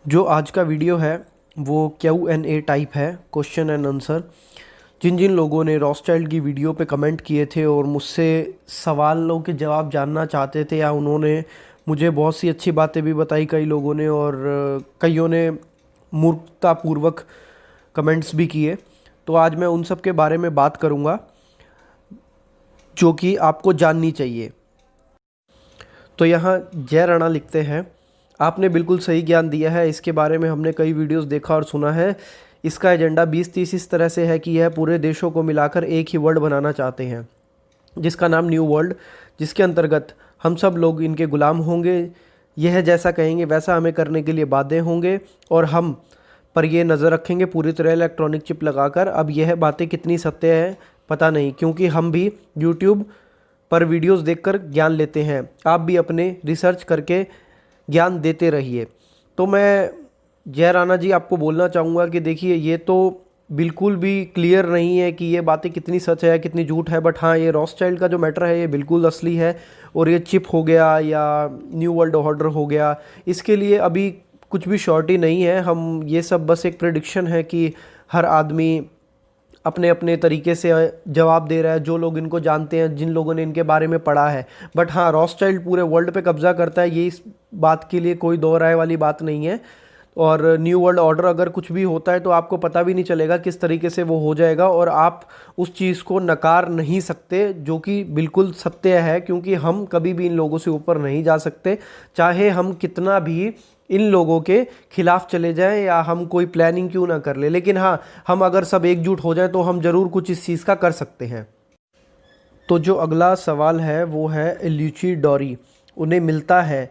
जो आज का वीडियो है वो Q&A टाइप है, क्वेश्चन एंड आंसर। जिन जिन लोगों ने रॉथस्चाइल्ड की वीडियो पे कमेंट किए थे और मुझसे सवालों के जवाब जानना चाहते थे, या उन्होंने मुझे बहुत सी अच्छी बातें भी बताई कई लोगों ने, और कईयों ने मूर्खतापूर्वक कमेंट्स भी किए, तो आज मैं उन सब के बारे में बात करूँगा जो कि आपको जाननी चाहिए। तो यहाँ जय राणा लिखते हैं, आपने बिल्कुल सही ज्ञान दिया है। इसके बारे में हमने कई वीडियोस देखा और सुना है। इसका एजेंडा 2030 इस तरह से है कि यह पूरे देशों को मिलाकर एक ही वर्ल्ड बनाना चाहते हैं, जिसका नाम न्यू वर्ल्ड, जिसके अंतर्गत हम सब लोग इनके गुलाम होंगे। यह जैसा कहेंगे वैसा हमें करने के लिए बाध्य होंगे, और हम पर ये नज़र रखेंगे पूरी तरह इलेक्ट्रॉनिक चिप लगाकर। अब यह बातें कितनी सत्य है पता नहीं, क्योंकि हम भी यूट्यूब पर वीडियोस देखकर ज्ञान लेते हैं। आप भी अपने रिसर्च करके ज्ञान देते रहिए। तो मैं जय राणा जी आपको बोलना चाहूँगा कि देखिए, ये तो बिल्कुल भी क्लियर नहीं है कि ये बातें कितनी सच है कितनी झूठ है, बट हाँ, ये रॉथस्चाइल्ड का जो मैटर है ये बिल्कुल असली है। और ये चिप हो गया या न्यू वर्ल्ड ऑर्डर हो गया, इसके लिए अभी कुछ भी श्योरिटी नहीं है। हम ये सब बस एक प्रेडिक्शन है कि हर आदमी अपने अपने तरीके से जवाब दे रहा है, जो लोग इनको जानते हैं, जिन लोगों ने इनके बारे में पढ़ा है। बट हाँ, रॉथस्चाइल्ड पूरे वर्ल्ड पे कब्जा करता है, ये इस बात के लिए कोई दो राय वाली बात नहीं है। और न्यू वर्ल्ड ऑर्डर अगर कुछ भी होता है तो आपको पता भी नहीं चलेगा किस तरीके से वो हो जाएगा, और आप उस चीज़ को नकार नहीं सकते, जो कि बिल्कुल सत्य है। क्योंकि हम कभी भी इन लोगों से ऊपर नहीं जा सकते, चाहे हम कितना भी इन लोगों के खिलाफ चले जाएं या हम कोई प्लानिंग क्यों ना कर ले। लेकिन हाँ, हम अगर सब एकजुट हो जाएं तो हम ज़रूर कुछ इस चीज़ का कर सकते हैं। तो जो अगला सवाल है वो है एल्यूची डोरी। उन्हें मिलता है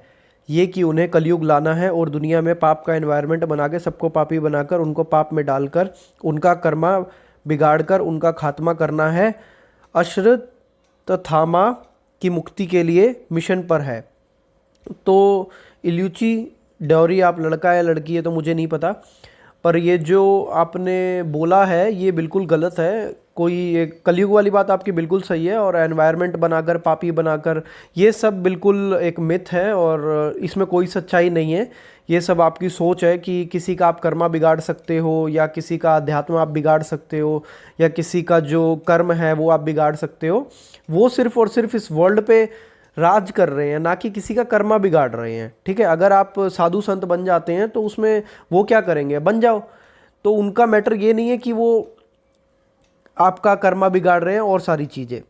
ये कि उन्हें कलयुग लाना है और दुनिया में पाप का एनवायरनमेंट बना के सबको पापी बनाकर उनको पाप में डालकर उनका कर्मा बिगाड़कर उनका खात्मा करना है। अश्रतथामा की मुक्ति के लिए मिशन पर है। तो इल्यूची डोरी, आप लड़का है लड़की है तो मुझे नहीं पता, पर ये जो आपने बोला है ये बिल्कुल गलत है। कोई ये कलयुग वाली बात आपकी बिल्कुल सही है, और एनवायरनमेंट बनाकर पापी बनाकर ये सब बिल्कुल एक मिथ है, और इसमें कोई सच्चाई नहीं है। ये सब आपकी सोच है कि किसी का आप कर्मा बिगाड़ सकते हो, या किसी का अध्यात्म आप बिगाड़ सकते हो, या किसी का जो कर्म है वो आप बिगाड़ सकते हो। वो सिर्फ और सिर्फ इस वर्ल्ड पे राज कर रहे हैं, ना कि किसी का कर्मा बिगाड़ रहे हैं। ठीक है, अगर आप साधु संत बन जाते हैं तो उसमें वो क्या करेंगे, बन जाओ। तो उनका मैटर ये नहीं है कि वो आपका कर्मा बिगाड़ रहे हैं और सारी चीज़ें।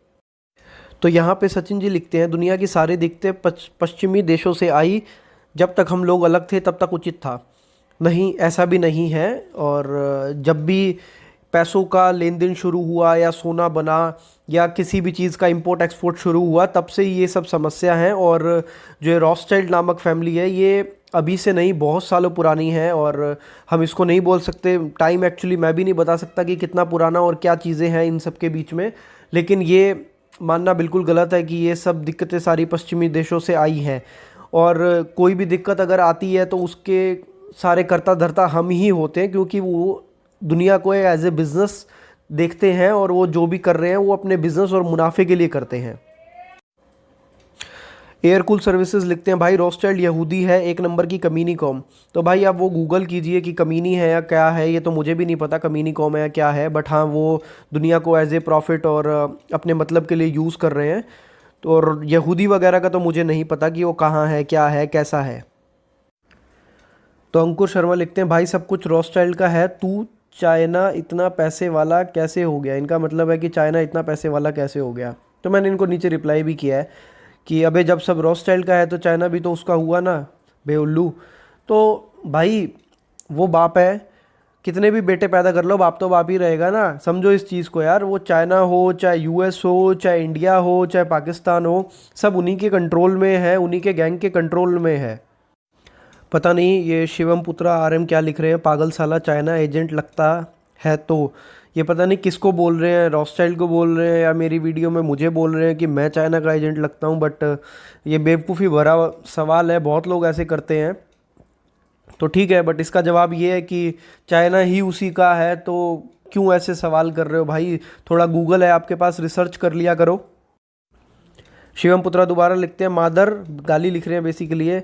तो यहाँ पे सचिन जी लिखते हैं, दुनिया की सारी दिक्कतें पश्चिमी देशों से आई। जब तक हम लोग अलग थे तब तक उचित था। नहीं, ऐसा भी नहीं है। और जब भी पैसों का लेन देन शुरू हुआ, या सोना बना, या किसी भी चीज़ का इंपोर्ट एक्सपोर्ट शुरू हुआ, तब से ये सब समस्या है। और जो रॉथस्चाइल्ड नामक फैमिली है ये अभी से नहीं, बहुत सालों पुरानी है। और हम इसको नहीं बोल सकते, टाइम एक्चुअली मैं भी नहीं बता सकता कि कितना पुराना और क्या चीज़ें हैं इन सब के बीच में। लेकिन ये मानना बिल्कुल गलत है कि ये सब दिक्कतें सारी पश्चिमी देशों से आई हैं। और कोई भी दिक्कत अगर आती है तो उसके सारे कर्ता धर्ता हम ही होते हैं, क्योंकि वो दुनिया को एज ए बिज़नेस देखते हैं, और वो जो भी कर रहे हैं वो अपने बिजनेस और मुनाफे के लिए करते हैं। एयरकूल सर्विसेज लिखते हैं, भाई रॉथस्चाइल्ड यहूदी है, एक नंबर की कमीनी कौम। तो भाई आप वो गूगल कीजिए कि कमीनी है या क्या है, ये तो मुझे भी नहीं पता कमीनी कौम है या क्या है। बट हाँ, वो दुनिया को एज ए प्रॉफिट और अपने मतलब के लिए यूज़ कर रहे हैं। तो और यहूदी वगैरह का तो मुझे नहीं पता कि वो कहाँ है, क्या है, कैसा है। तो अंकुर शर्मा लिखते हैं, भाई सब कुछ रॉथस्चाइल्ड का है, तू चाइना इतना पैसे वाला कैसे हो गया। इनका मतलब है कि चाइना इतना पैसे वाला कैसे हो गया। तो मैंने इनको नीचे रिप्लाई भी किया है कि अबे जब सब रॉथस्चाइल्ड का है तो चाइना भी तो उसका हुआ ना, बेउल्लू। तो भाई वो बाप है, कितने भी बेटे पैदा कर लो, बाप तो बाप ही रहेगा ना। समझो इस चीज़ को यार, वो चाइना हो, चाहे यूएस हो, चाहे इंडिया हो, चाहे पाकिस्तान हो, सब उन्हीं के कंट्रोल में है, उन्हीं के गैंग के कंट्रोल में है। पता नहीं ये शिवम पुत्रा आरएम क्या लिख रहे हैं, पागल साला चाइना एजेंट लगता है। तो ये पता नहीं किसको बोल रहे हैं, रॉथस्चाइल्ड को बोल रहे हैं या मेरी वीडियो में मुझे बोल रहे हैं कि मैं चाइना का एजेंट लगता हूँ। बट ये बेवकूफ़ी भरा सवाल है, बहुत लोग ऐसे करते हैं। तो ठीक है, बट इसका जवाब ये है कि चाइना ही उसी का है, तो क्यों ऐसे सवाल कर रहे हो भाई। थोड़ा गूगल है आपके पास, रिसर्च कर लिया करो। शिवम पुत्रा दोबारा लिखते हैं, मादर गाली लिख रहे हैं बेसिकली।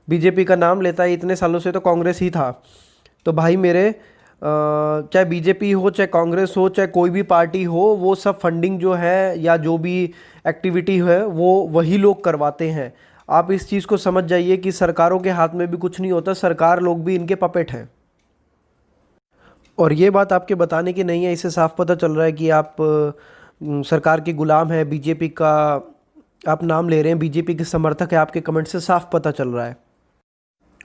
बीजेपी का नाम लेता है, इतने सालों से तो कांग्रेस ही था। तो भाई मेरे चाहे बीजेपी हो, चाहे कांग्रेस हो, चाहे कोई भी पार्टी हो, वो सब फंडिंग जो है या जो भी एक्टिविटी है वो वही लोग करवाते हैं। आप इस चीज़ को समझ जाइए कि सरकारों के हाथ में भी कुछ नहीं होता, सरकार लोग भी इनके पपेट हैं। और ये बात आपके बताने की नहीं है, इससे साफ पता चल रहा है कि आप सरकार के गुलाम हैं, बीजेपी का आप नाम ले रहे हैं, बीजेपी के समर्थक है, आपके कमेंट से साफ पता चल रहा है।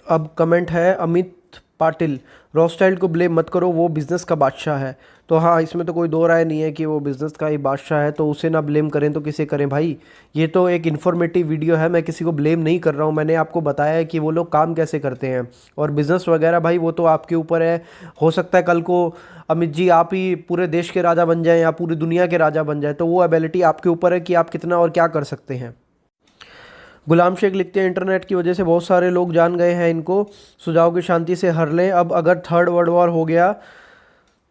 अब कमेंट है अमित पाटिल, रॉथस्चाइल्ड को ब्लेम मत करो, वो बिज़नेस का बादशाह है। तो हाँ, इसमें तो कोई दो राय नहीं है कि वो बिज़नेस का ही बादशाह है, तो उसे ना ब्लेम करें तो किसे करें भाई। ये तो एक इन्फॉर्मेटिव वीडियो है, मैं किसी को ब्लेम नहीं कर रहा हूँ, मैंने आपको बताया है कि वो लोग काम कैसे करते हैं। और बिज़नेस वगैरह भाई वो तो आपके ऊपर है। हो सकता है कल को अमित जी आप ही पूरे देश के राजा बन जाएँ या पूरी दुनिया के राजा बन जाए, तो वो एबिलिटी आपके ऊपर है कि आप कितना और क्या कर सकते हैं। गुलाम शेख लिखते हैं, इंटरनेट की वजह से बहुत सारे लोग जान गए हैं इनको, सुझाव की शांति से हर लें। अब अगर थर्ड वर्ल्ड वॉर हो गया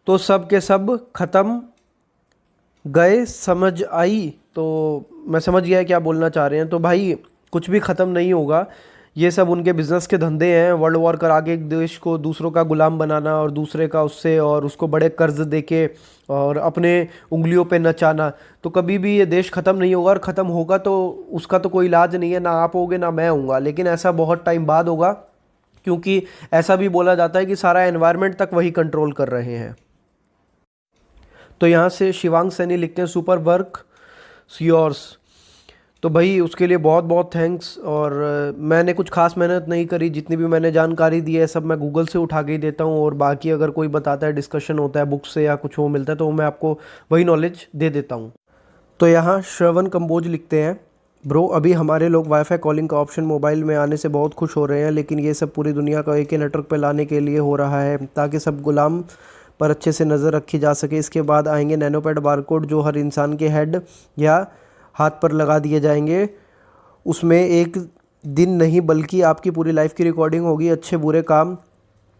तो सब के सब खत्म गए, समझ आई। तो मैं समझ गया क्या बोलना चाह रहे हैं। तो भाई कुछ भी ख़त्म नहीं होगा, ये सब उनके बिज़नेस के धंधे हैं। वर्ल्ड वॉर करा के एक देश को दूसरों का गुलाम बनाना और दूसरे का उससे और उसको बड़े कर्ज देके और अपने उंगलियों पे नचाना। तो कभी भी ये देश ख़त्म नहीं होगा, और ख़त्म होगा तो उसका तो कोई इलाज नहीं है, ना आप होगे ना मैं होऊंगा, लेकिन ऐसा बहुत टाइम बाद होगा, क्योंकि ऐसा भी बोला जाता है कि सारा एनवायरनमेंट तक वही कंट्रोल कर रहे हैं। तो यहाँ से शिवांग सैनी लिखते हैं, सुपर वर्क योर्स। तो भाई उसके लिए बहुत बहुत थैंक्स। और मैंने कुछ खास मेहनत नहीं करी, जितनी भी मैंने जानकारी दी है सब मैं गूगल से उठा के ही देता हूँ, और बाकी अगर कोई बताता है, डिस्कशन होता है बुक से या कुछ वो मिलता है, तो मैं आपको वही नॉलेज दे देता हूँ। तो यहाँ श्रवण कंबोज लिखते हैं, ब्रो अभी हमारे लोग वाईफाई कॉलिंग का ऑप्शन मोबाइल में आने से बहुत खुश हो रहे हैं, लेकिन ये सब पूरी दुनिया का एक ही नेटवर्क पे लाने के लिए हो रहा है, ताकि सब गुलाम पर अच्छे से नज़र रखी जा सके। इसके बाद आएंगे नैनोपैड बारकोड, जो हर इंसान के हेड या हाथ पर लगा दिए जाएंगे। उसमें एक दिन नहीं बल्कि आपकी पूरी लाइफ की रिकॉर्डिंग होगी, अच्छे बुरे काम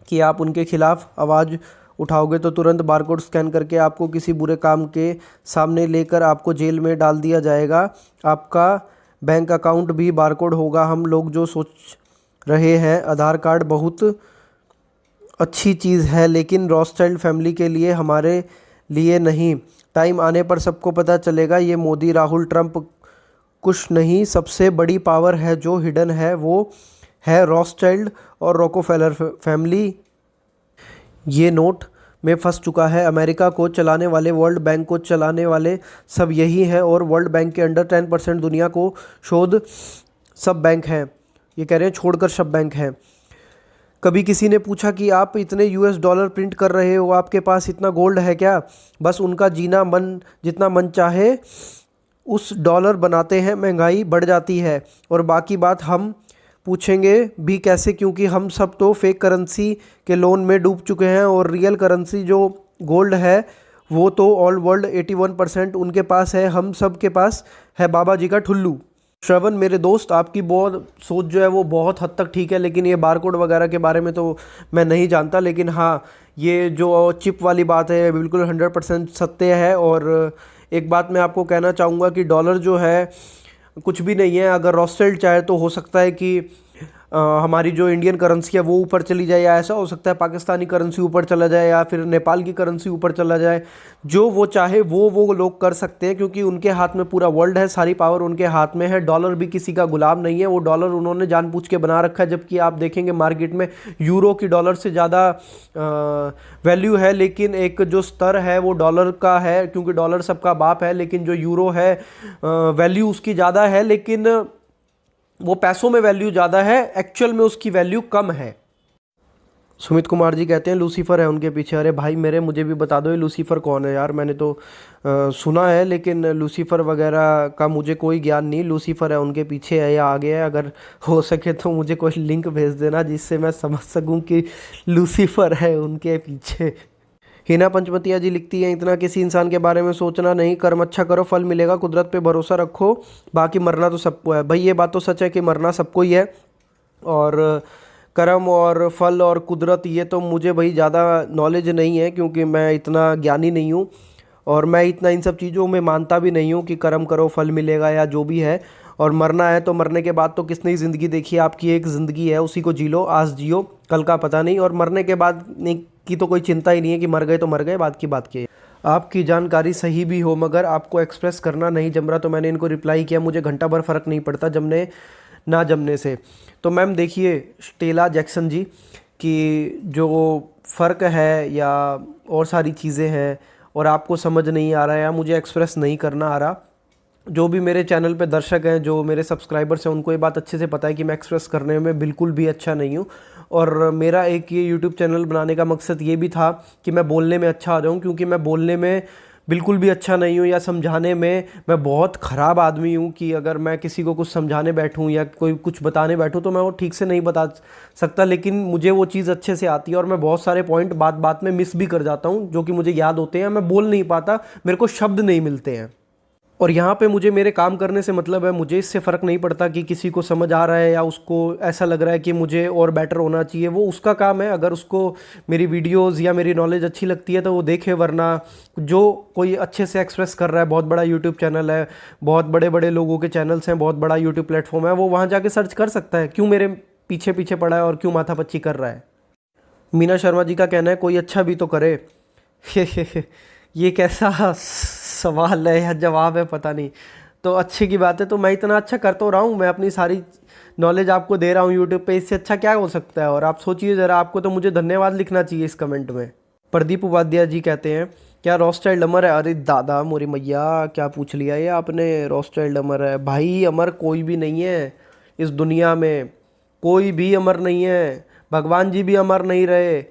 कि आप उनके खिलाफ आवाज़ उठाओगे तो तुरंत बारकोड स्कैन करके आपको किसी बुरे काम के सामने लेकर आपको जेल में डाल दिया जाएगा। आपका बैंक अकाउंट भी बारकोड होगा। हम लोग जो सोच रहे हैं आधार कार्ड बहुत अच्छी चीज़ है, लेकिन रॉथस्चाइल्ड फैमिली के लिए, हमारे लिए नहीं। टाइम आने पर सबको पता चलेगा, ये मोदी राहुल ट्रंप कुछ नहीं, सबसे बड़ी पावर है जो हिडन है, वो है रॉथस्चाइल्ड और रॉकफेलर फैमिली। ये नोट में फंस चुका है, अमेरिका को चलाने वाले, वर्ल्ड बैंक को चलाने वाले सब यही हैं, और वर्ल्ड बैंक के अंडर 10% दुनिया को शोध सब बैंक हैं। ये कह रहे हैं छोड़कर सब बैंक हैं। कभी किसी ने पूछा कि आप इतने यूएस डॉलर प्रिंट कर रहे हो, आपके पास इतना गोल्ड है क्या? बस उनका जीना मन जितना मन चाहे उस डॉलर बनाते हैं, महंगाई बढ़ जाती है, और बाकी बात हम पूछेंगे भी कैसे, क्योंकि हम सब तो फेक करेंसी के लोन में डूब चुके हैं, और रियल करेंसी जो गोल्ड है वो तो ऑल वर्ल्ड 81% उनके पास है, हम सब के पास है बाबा जी का ठुल्लू। श्रवण मेरे दोस्त, आपकी बहुत सोच जो है वो बहुत हद तक ठीक है, लेकिन ये बारकोड वगैरह के बारे में तो मैं नहीं जानता। लेकिन हाँ, ये जो चिप वाली बात है बिल्कुल 100% सत्य है। और एक बात मैं आपको कहना चाहूँगा कि डॉलर जो है कुछ भी नहीं है। अगर रॉथस्चाइल्ड चाहे तो हो सकता है कि हमारी जो इंडियन करेंसी है वो ऊपर चली जाए, या ऐसा हो सकता है पाकिस्तानी करेंसी ऊपर चला जाए, या फिर नेपाल की करेंसी ऊपर चला जाए। जो वो चाहे वो लोग कर सकते हैं, क्योंकि उनके हाथ में पूरा वर्ल्ड है, सारी पावर उनके हाथ में है। डॉलर भी किसी का गुलाम नहीं है, वो डॉलर उन्होंने जानबूझ के बना रखा है। जबकि आप देखेंगे मार्केट में यूरो की डॉलर से ज़्यादा वैल्यू है, लेकिन एक जो स्तर है वो डॉलर का है, क्योंकि डॉलर सबका बाप है। लेकिन जो यूरो है वैल्यू उसकी ज़्यादा है, लेकिन वो पैसों में वैल्यू ज़्यादा है, एक्चुअल में उसकी वैल्यू कम है। सुमित कुमार जी कहते हैं लूसीफर है उनके पीछे। अरे भाई मेरे, मुझे भी बता दो ये लूसीफर कौन है यार। मैंने तो सुना है, लेकिन लूसीफर वगैरह का मुझे कोई ज्ञान नहीं। लूसीफर है उनके पीछे है या आगे है? अगर हो सके तो मुझे कोई लिंक भेज देना जिससे मैं समझ सकूं कि लूसीफर है उनके पीछे। हिना पंचमतिया जी लिखती हैं, इतना किसी इंसान के बारे में सोचना नहीं, कर्म अच्छा करो फल मिलेगा, कुदरत पे भरोसा रखो, बाकी मरना तो सबको है। भाई ये बात तो सच है कि मरना सबको ही है, और कर्म और फल और कुदरत ये तो मुझे भाई ज़्यादा नॉलेज नहीं है, क्योंकि मैं इतना ज्ञानी नहीं हूँ, और मैं इतना इन सब चीज़ों में मानता भी नहीं हूँ कि कर्म करो फल मिलेगा या जो भी है। और मरना है तो मरने के बाद तो किसने ही ज़िंदगी देखी है। आपकी एक ज़िंदगी है, उसी को जी लो, आज जियो, कल का पता नहीं। और मरने के बाद की तो कोई चिंता ही नहीं है कि मर गए तो मर गए, बाद की बात की है। आपकी जानकारी सही भी हो मगर आपको एक्सप्रेस करना नहीं जम रहा, तो मैंने इनको रिप्लाई किया मुझे घंटा भर फ़र्क नहीं पड़ता जमने ना जमने से। तो मैम देखिए स्टेला जैक्सन जी, कि जो फ़र्क है या और सारी चीज़ें हैं और आपको समझ नहीं आ रहा है या मुझे एक्सप्रेस नहीं करना आ रहा, जो भी मेरे चैनल पे दर्शक हैं, जो मेरे सब्सक्राइबर्स हैं, उनको ये बात अच्छे से पता है कि मैं एक्सप्रेस करने में बिल्कुल भी अच्छा नहीं हूँ। और मेरा एक ये यूट्यूब चैनल बनाने का मकसद ये भी था कि मैं बोलने में अच्छा आ जाऊँ, क्योंकि मैं बोलने में बिल्कुल भी अच्छा नहीं हूँ, या समझाने में मैं बहुत ख़राब आदमी हूँ कि अगर मैं किसी को कुछ समझाने बैठूँ या कोई कुछ बताने बैठूँ तो मैं वो ठीक से नहीं बता सकता। लेकिन मुझे वो चीज़ अच्छे से आती है और मैं बहुत सारे पॉइंट बात बात में मिस भी कर जाता हूँ, जो कि मुझे याद होते हैं, मैं बोल नहीं पाता, मेरे को शब्द नहीं मिलते हैं। और यहाँ पे मुझे मेरे काम करने से मतलब है, मुझे इससे फ़र्क नहीं पड़ता कि किसी को समझ आ रहा है या उसको ऐसा लग रहा है कि मुझे और बेटर होना चाहिए, वो उसका काम है। अगर उसको मेरी वीडियोस या मेरी नॉलेज अच्छी लगती है तो वो देखे, वरना जो कोई अच्छे से एक्सप्रेस कर रहा है, बहुत बड़ा यूट्यूब चैनल है, बहुत बड़े बड़े लोगों के चैनल्स हैं, बहुत बड़ा यूट्यूब प्लेटफॉर्म है, वो वहाँ जाके सर्च कर सकता है। क्यों मेरे पीछे पीछे पड़ा है और क्यों माथापच्ची कर रहा है। मीना शर्मा जी का कहना है कोई अच्छा भी तो करे। ये कैसा सवाल है या जवाब है पता नहीं। तो अच्छे की बात है, तो मैं इतना अच्छा कर तो रहा हूँ, मैं अपनी सारी नॉलेज आपको दे रहा हूँ यूट्यूब पे, इससे अच्छा क्या हो सकता है। और आप सोचिए ज़रा, आपको तो मुझे धन्यवाद लिखना चाहिए इस कमेंट में। प्रदीप उपाध्याय जी कहते हैं क्या रॉस्टाइल्ड अमर है? अरे दादा मोरी मैया, क्या पूछ लिया ये आपने, रॉस्टाइल्ड अमर है? भाई अमर कोई भी नहीं है इस दुनिया में, कोई भी अमर नहीं है। भगवान जी भी अमर नहीं रहे,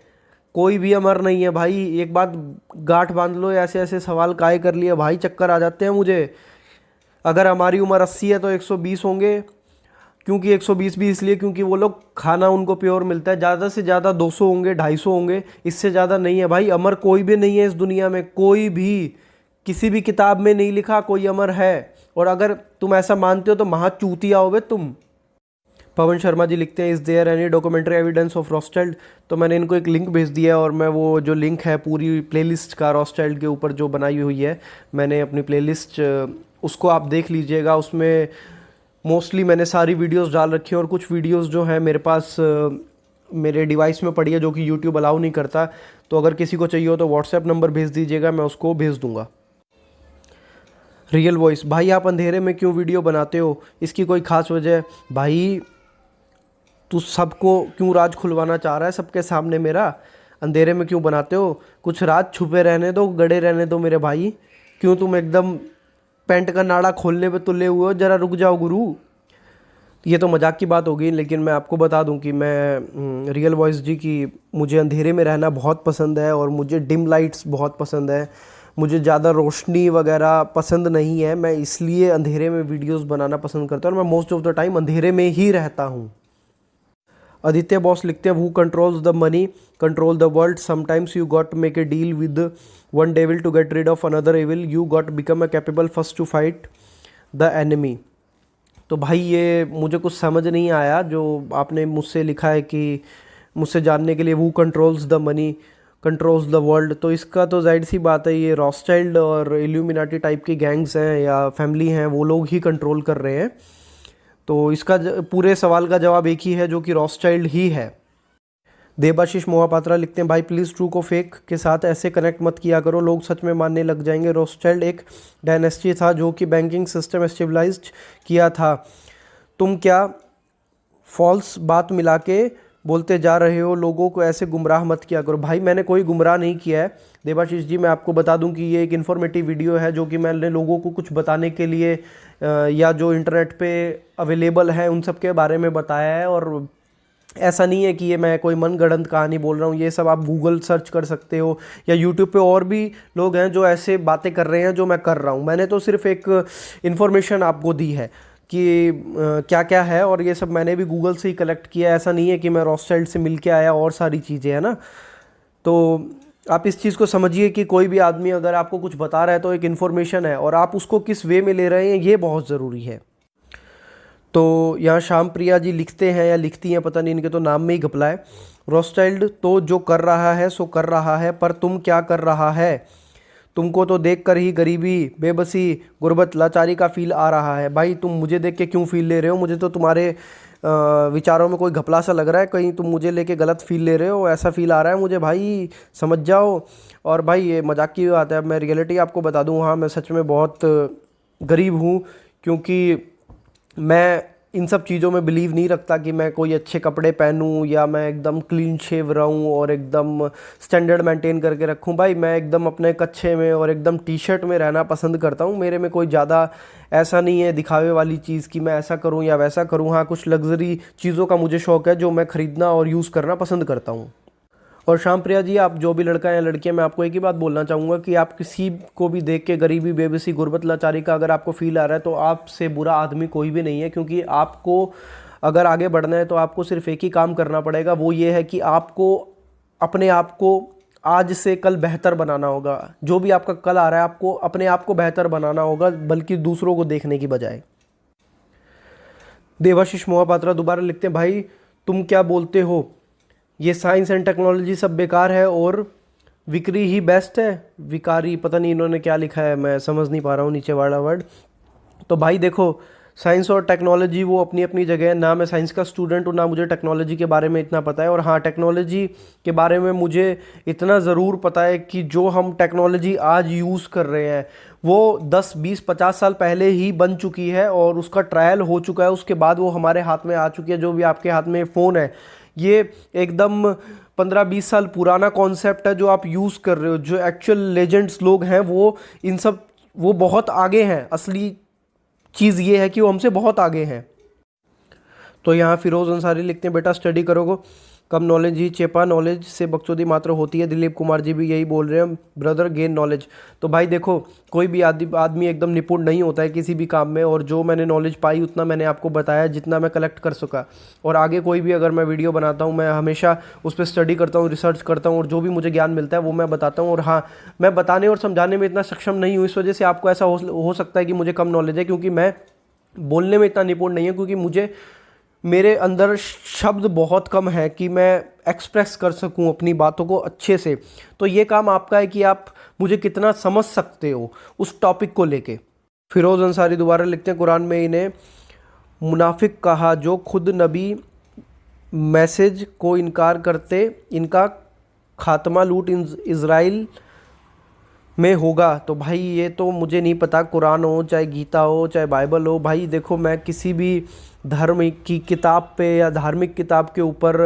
कोई भी अमर नहीं है भाई। एक बात गांठ बांध लो, ऐसे ऐसे सवाल काहे कर लिए भाई, चक्कर आ जाते हैं मुझे। अगर हमारी उम्र 80 है तो 120 होंगे, क्योंकि 120 भी इसलिए क्योंकि वो लोग खाना उनको प्योर मिलता है। ज़्यादा से ज़्यादा 200 होंगे, 250 होंगे, इससे ज़्यादा नहीं है भाई। अमर कोई भी नहीं है इस दुनिया में, कोई भी, किसी भी किताब में नहीं लिखा कोई अमर है। और अगर तुम ऐसा मानते हो तो महा चूतिया हो बे तुम। पवन शर्मा जी लिखते हैं is there any documentary evidence of restyled? तो मैंने इनको एक लिंक भेज दिया है और मैं वो जो लिंक है पूरी प्लेलिस्ट का रॉस्टाइल्ड के ऊपर जो बनाई हुई है मैंने अपनी प्लेलिस्ट, उसको आप देख लीजिएगा। उसमें मोस्टली मैंने सारी वीडियोस डाल रखी हैं और कुछ वीडियोस जो हैं मेरे पास मेरे डिवाइस में पड़ी है जो कि यूट्यूब अलाउ नहीं करता। तो अगर किसी को चाहिए हो तो व्हाट्सएप नंबर भेज दीजिएगा, मैं उसको भेज दूँगा। रियल वॉइस, भाई आप अंधेरे में क्यों वीडियो बनाते हो? इसकी कोई ख़ास वजह? भाई तू सबको क्यों राज खुलवाना चाह रहा है सबके सामने मेरा? अंधेरे में क्यों बनाते हो? कुछ राज छुपे रहने दो, गड़े रहने दो मेरे भाई। क्यों तुम एकदम पैंट का नाड़ा खोलने पे तुले हुए हो? ज़रा रुक जाओ गुरु। ये तो मजाक की बात होगी, लेकिन मैं आपको बता दूं कि मैं रियल वॉइस जी की, मुझे अंधेरे में रहना बहुत पसंद है और मुझे डिम लाइट्स बहुत पसंद है। मुझे ज़्यादा रोशनी वगैरह पसंद नहीं है, मैं इसलिए अंधेरे में वीडियोस बनाना पसंद करता हूँ और मैं मोस्ट ऑफ द टाइम अंधेरे में ही रहता हूँ। आदित्य बॉस लिखते हैं who controls the money control the world, sometimes you got make a deal with one devil to get rid of another evil, you got become a capable first to fight the enemy. तो भाई ये मुझे कुछ समझ नहीं आया जो आपने मुझसे लिखा है कि मुझसे जानने के लिए who controls the money controls the world. तो इसका तो जाहिर सी बात है ये रॉस्टाइल्ड और इल्यूमिनाटी टाइप की गैंग्स हैं या फैमिली हैं, वो लोग ही कंट्रोल कर रहे हैं। तो इसका पूरे सवाल का जवाब एक ही है जो कि रॉस्टाइल्ड ही है। देबाशीष मोहापात्रा लिखते हैं भाई प्लीज़ ट्रू को फेक के साथ ऐसे कनेक्ट मत किया करो, लोग सच में मानने लग जाएंगे। रॉस्टाइल्ड एक डायनेस्टी था जो कि बैंकिंग सिस्टम स्टेबलाइज्ड किया था। तुम क्या फॉल्स बात मिला के बोलते जा रहे हो, लोगों को ऐसे गुमराह मत किया करो। भाई मैंने कोई गुमराह नहीं किया है देबाशीष जी, मैं आपको बता दूं कि ये एक इन्फॉर्मेटिव वीडियो है जो कि मैंने लोगों को कुछ बताने के लिए या जो इंटरनेट पे अवेलेबल है उन सब के बारे में बताया है। और ऐसा नहीं है कि ये मैं कोई मनगढ़ंत कहानी बोल रहा हूँ, ये सब आप गूगल सर्च कर सकते हो या यूट्यूब पे और भी लोग हैं जो ऐसे बातें कर रहे हैं जो मैं कर रहा हूँ। मैंने तो सिर्फ एक इन्फॉर्मेशन आपको दी है कि क्या क्या है, और ये सब मैंने भी गूगल से ही कलेक्ट किया है। ऐसा नहीं है कि मैं रॉस्टाइल्ड से मिल के आया और सारी चीज़ें है ना। तो आप इस चीज़ को समझिए कि कोई भी आदमी अगर आपको कुछ बता रहा है तो एक इन्फॉर्मेशन है और आप उसको किस वे में ले रहे हैं ये बहुत ज़रूरी है। तो यहाँ श्याम प्रिया जी लिखते हैं या लिखती हैं, पता नहीं, इनके तो नाम में ही घपला है। रॉस्टाइल्ड तो जो कर रहा है सो कर रहा है, पर तुम क्या कर रहा है? तुमको तो देखकर ही गरीबी, बेबसी, गुर्बत, लाचारी का फील आ रहा है। भाई तुम मुझे देख के क्यों फील ले रहे हो? मुझे तो तुम्हारे विचारों में कोई घपला सा लग रहा है, कहीं तुम मुझे लेके गलत फील ले रहे हो, ऐसा फील आ रहा है मुझे भाई, समझ जाओ। और भाई ये मजाक की बात है, अब मैं रियलिटी आपको बता दूं, हाँ मैं सच में बहुत गरीब हूँ, क्योंकि मैं इन सब चीज़ों में बिलीव नहीं रखता कि मैं कोई अच्छे कपड़े पहनूं या मैं एकदम क्लीन शेव रहूं और एकदम स्टैंडर्ड मेंटेन करके रखूं। भाई मैं एकदम अपने कच्छे में और एकदम टी शर्ट में रहना पसंद करता हूं। मेरे में कोई ज़्यादा ऐसा नहीं है दिखावे वाली चीज़ कि मैं ऐसा करूं या वैसा करूं। हाँ कुछ लग्जरी चीज़ों का मुझे शौक़ है जो मैं ख़रीदना और यूज़ करना पसंद करता हूँ। और शाम प्रिया जी, आप जो भी लड़का या लड़की है, मैं आपको एक ही बात बोलना चाहूँगा कि आप किसी को भी देख के गरीबी, बेबसी, गुर्बत, लाचारी का अगर आपको फील आ रहा है तो आपसे बुरा आदमी कोई भी नहीं है। क्योंकि आपको अगर आगे बढ़ना है तो आपको सिर्फ एक ही काम करना पड़ेगा, वो ये है कि आपको अपने आप को आज से कल बेहतर बनाना होगा। जो भी आपका कल आ रहा है आपको अपने आप को बेहतर बनाना होगा, बल्कि दूसरों को देखने की बजाय। देवाशीष मोहापात्रा दोबारा लिखते हैं, भाई तुम क्या बोलते हो, ये साइंस एंड टेक्नोलॉजी सब बेकार है और विक्री ही बेस्ट है। विकारी, पता नहीं इन्होंने क्या लिखा है, मैं समझ नहीं पा रहा हूँ नीचे वाला वर्ड। तो भाई देखो, साइंस और टेक्नोलॉजी वो अपनी अपनी जगह है। ना मैं साइंस का स्टूडेंट हूँ, ना मुझे टेक्नोलॉजी के बारे में इतना पता है। और हाँ, टेक्नोलॉजी के बारे में मुझे इतना ज़रूर पता है कि जो हम टेक्नोलॉजी आज यूज़ कर रहे हैं वो 10, 20, 50 साल पहले ही बन चुकी है और उसका ट्रायल हो चुका है। उसके बाद वो हमारे हाथ में आ चुकी है। जो भी आपके हाथ में फ़ोन है, ये एकदम 15-20 साल पुराना कॉन्सेप्ट है जो आप यूज़ कर रहे हो। जो एक्चुअल लेजेंड्स लोग हैं वो बहुत आगे हैं। असली चीज़ ये है कि वो हमसे बहुत आगे हैं। तो यहाँ फिरोज़ अंसारी लिखते हैं, बेटा स्टडी करोगे कम नॉलेज ही चेपा, नॉलेज से बकचोदी मात्र होती है। दिलीप कुमार जी भी यही बोल रहे हैं, ब्रदर गेन नॉलेज। तो भाई देखो, कोई भी आदमी एकदम निपुण नहीं होता है किसी भी काम में। और जो मैंने नॉलेज पाई उतना मैंने आपको बताया, जितना मैं कलेक्ट कर सका। और आगे कोई भी अगर मैं वीडियो बनाता हूँ, मैं हमेशा उस पर स्टडी करता हूँ, रिसर्च करता हूँ और जो भी मुझे ज्ञान मिलता है वो मैं बताता हूँ। और हाँ, मैं बताने और समझाने में इतना सक्षम नहीं हूँ, इस वजह से आपको ऐसा हो सकता है कि मुझे कम नॉलेज है, क्योंकि मैं बोलने में इतना निपुण नहीं हूँ। क्योंकि मेरे अंदर शब्द बहुत कम है कि मैं एक्सप्रेस कर सकूं अपनी बातों को अच्छे से। तो ये काम आपका है कि आप मुझे कितना समझ सकते हो उस टॉपिक को लेके। फिरोज़ अंसारी दोबारा लिखते हैं, कुरान में इन्हें मुनाफिक कहा जो खुद नबी मैसेज को इनकार करते, इनका खात्मा लूट इज़राइल में होगा। तो भाई ये तो मुझे नहीं पता, कुरान हो चाहे गीता हो चाहे बाइबल हो। भाई देखो, मैं किसी भी धर्म की किताब पे या धार्मिक किताब के ऊपर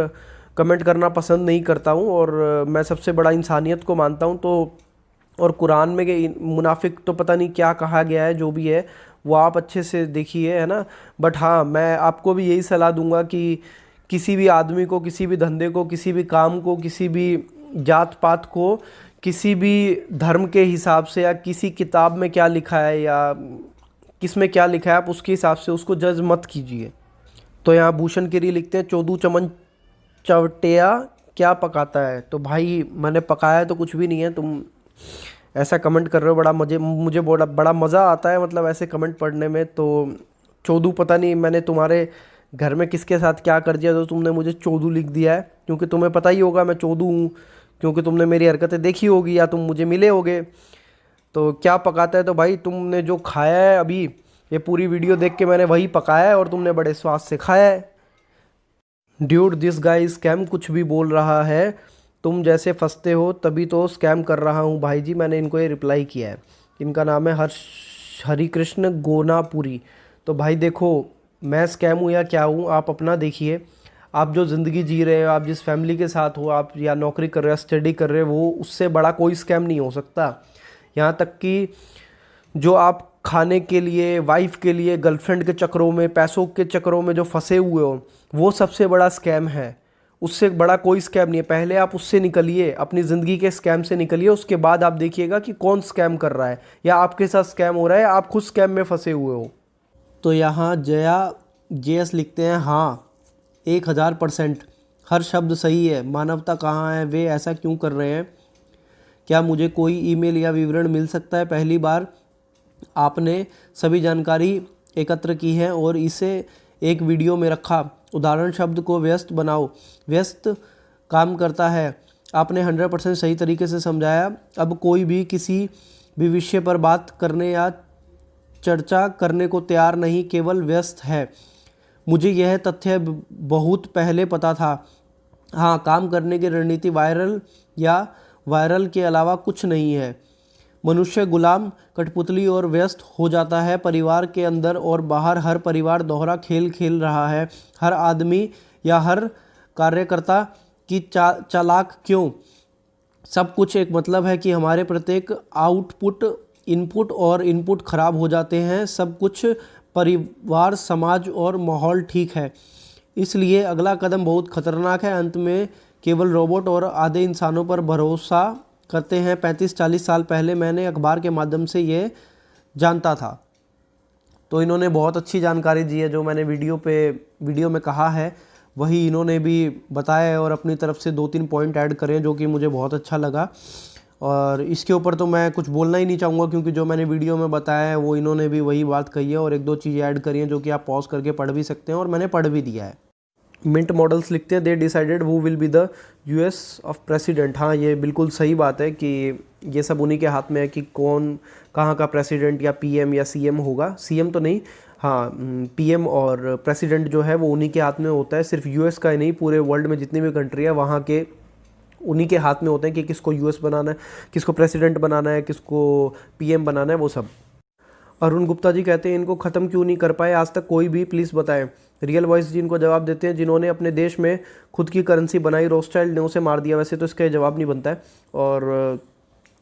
कमेंट करना पसंद नहीं करता हूँ। और मैं सबसे बड़ा इंसानियत को मानता हूँ। तो और कुरान में मुनाफिक तो पता नहीं क्या कहा गया है, जो भी है वो आप अच्छे से देखिए, है ना। बट हाँ, मैं आपको भी यही सलाह दूंगा कि किसी भी आदमी को, किसी भी धंधे को, किसी भी काम को, किसी भी जात पात को, किसी भी धर्म के हिसाब से या किसी किताब में क्या लिखा है या किस में क्या लिखा है, आप उसके हिसाब से उसको जज मत कीजिए। तो यहाँ भूषण गिरी लिखते हैं, चौदू चमन चवटिया क्या पकाता है। तो भाई मैंने पकाया तो कुछ भी नहीं है, तुम ऐसा कमेंट कर रहे हो, मुझे बड़ा मज़ा आता है मतलब ऐसे कमेंट पढ़ने में। तो चौदू, पता नहीं मैंने तुम्हारे घर में किसके साथ क्या कर दिया तो तुमने मुझे चौदू लिख दिया है। क्योंकि तुम्हें पता ही होगा मैं चौदू हूँ, क्योंकि तुमने मेरी हरकतें देखी होगी या तुम मुझे मिले होगे। तो क्या पकाता है, तो भाई तुमने जो खाया है अभी, ये पूरी वीडियो देख के मैंने वही पकाया है और तुमने बड़े स्वाद से खाया है। ड्यूड दिस गाय स्कैम कुछ भी बोल रहा है, तुम जैसे फंसते हो तभी तो स्कैम कर रहा हूँ। भाई जी मैंने इनको ये रिप्लाई किया है, इनका नाम है हरिकृष्ण गोनापुरी। तो भाई देखो, मैं स्कैम हूँ या क्या हूँ, आप अपना देखिए। आप जो ज़िंदगी जी रहे हो, आप जिस फैमिली के साथ हो, आप या नौकरी कर रहे हो, स्टडी कर रहे हो, वो उससे बड़ा कोई स्कैम नहीं हो सकता। यहाँ तक कि जो आप खाने के लिए, वाइफ के लिए, गर्लफ्रेंड के चक्करों में, पैसों के चक्करों में जो फंसे हुए हो, वो सबसे बड़ा स्कैम है। उससे बड़ा कोई स्कैम नहीं है। पहले आप उससे निकलिए, अपनी ज़िंदगी के स्कैम से निकलिए, उसके बाद आप देखिएगा कि कौन स्कैम कर रहा है या आपके साथ स्कैम हो रहा है, आप खुद स्कैम में फंसे हुए हो। तो यहाँ जया JS लिखते हैं, हाँ 1000% हर शब्द सही है। मानवता कहाँ है, वे ऐसा क्यों कर रहे हैं? क्या मुझे कोई ईमेल या विवरण मिल सकता है? पहली बार आपने सभी जानकारी एकत्र की है और इसे एक वीडियो में रखा। उदाहरण शब्द को व्यस्त बनाओ, व्यस्त काम करता है। आपने 100% सही तरीके से समझाया। अब कोई भी किसी भविष्य पर बात करने या चर्चा करने को तैयार नहीं, केवल व्यस्त है। मुझे यह तथ्य बहुत पहले पता था। हाँ, काम करने की रणनीति वायरल के अलावा कुछ नहीं है। मनुष्य गुलाम, कठपुतली और व्यस्त हो जाता है। परिवार के अंदर और बाहर हर परिवार दोहरा खेल खेल रहा है। हर आदमी या हर कार्यकर्ता की चालाक क्यों? सब कुछ एक मतलब है कि हमारे प्रत्येक आउटपुट इनपुट और इनपुट खराब हो जाते हैं। सब कुछ परिवार, समाज और माहौल ठीक है। इसलिए अगला कदम बहुत खतरनाक है। अंत में केवल रोबोट और आधे इंसानों पर भरोसा करते हैं। 35-40 साल पहले मैंने अखबार के माध्यम से ये जानता था। तो इन्होंने बहुत अच्छी जानकारी दी है। जो मैंने वीडियो में कहा है वही इन्होंने भी बताया है और अपनी तरफ से 2-3 पॉइंट ऐड करे जो कि मुझे बहुत अच्छा लगा। और इसके ऊपर तो मैं कुछ बोलना ही नहीं चाहूँगा क्योंकि जो मैंने वीडियो में बताया है वो इन्होंने भी वही बात कही है और 1-2 चीज़ें ऐड करी हैं जो कि आप पॉज करके पढ़ भी सकते हैं और मैंने पढ़ भी दिया है। मिंट मॉडल्स लिखते हैं, they decided who will be the US of president. हाँ, ये बिल्कुल सही बात है कि ये सब उन्हीं के हाथ में है कि कौन कहाँ का प्रेसिडेंट या पीएम या सीएम होगा। सीएम तो नहीं, हाँ, पीएम और प्रेसिडेंट जो है वो उन्हीं के हाथ में होता है। सिर्फ यूएस का ही नहीं, पूरे वर्ल्ड में जितनी भी कंट्री है वहाँ के उन्हीं के हाथ में होते हैं कि किसको यूएस बनाना है, किसको प्रेसिडेंट बनाना है, किसको पीएम बनाना है, वो सब। अरुण गुप्ता जी कहते हैं इनको ख़त्म क्यों नहीं कर पाए आज तक कोई भी, प्लीज़ बताएं। रियल वॉइस जी इनको जवाब देते हैं, जिन्होंने अपने देश में खुद की करेंसी बनाई, रोथस्चाइल्ड ने उसे मार दिया। वैसे तो इसका जवाब नहीं बनता है। और